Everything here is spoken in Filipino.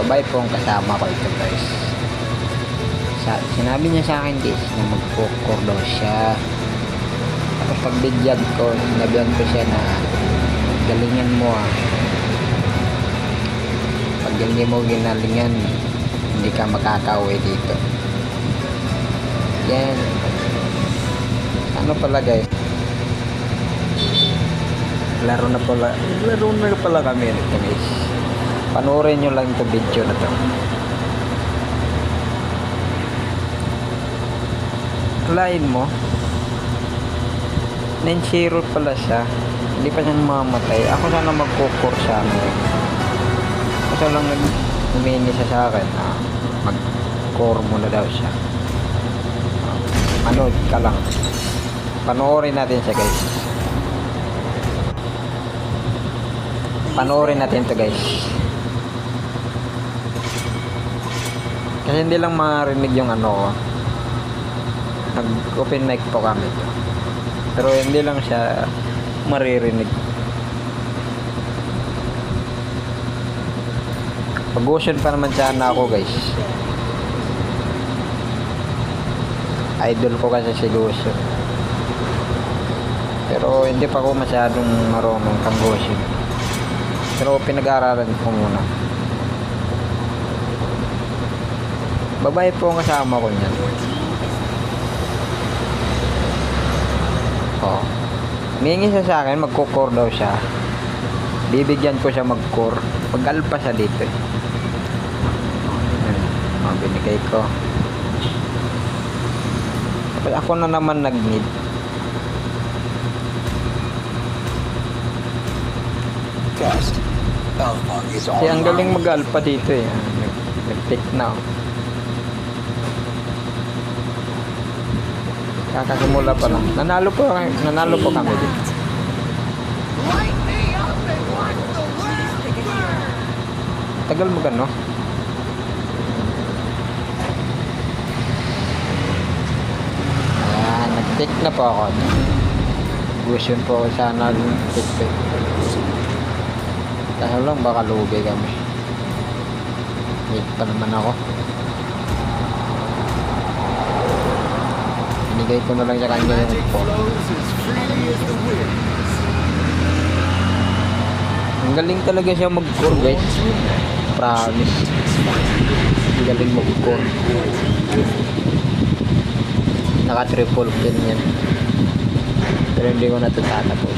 Babae po ang kasama ko ito guys. Sinabi niya sa akin guys na magkukor daw siya. Tapos pagbigyan ko, sinabihan ko siya na galingan mo pag hindi mo ginalingan hindi ka makakauwi dito. Yan. Ano pala guys, laro na pala kami nito guys. Panoorin nyo lang ito video na to. Lain mo 9-0 pala siya, hindi pa siya mamatay. Ako sana magkukor siya kasi lang humini siya sa akin mag-core muna daw siya. Manood ka lang, panoorin natin siya guys. Panoorin natin to guys, kasi hindi lang marinig yung ano ko. Nag open mic po kami to, pero hindi lang siya maririnig. Pag-ocean pa naman sana ako guys. Idol ko kasi si Lucio, pero hindi pa ako masyadong marunong pag-ocean, pero pinag-aaralan ko muna. Babae po ang kasama ko niyan. Humingi siya sa akin, magkukor daw siya. Bibigyan ko siya mag-core. Pag-alpa siya dito eh. Binigay ko. Tapos ako na naman nag-need. Kasi ang galing mag-alpa dito eh. Nag-pick na. Kakasimula pa lang. Nanalo po kami dito. Tagal mo gano? Ayan, nag-pick na po ako. Gusto po sana pick. Dahil lang baka lugi kami. Wait pa naman ako. Binigay ko na lang sa kanya yung phone. Ang galing talaga siya mag-core guys. Promise. Ang galing mag-core. Naka-triple pin yan. Pero hindi ko na ito tatapos.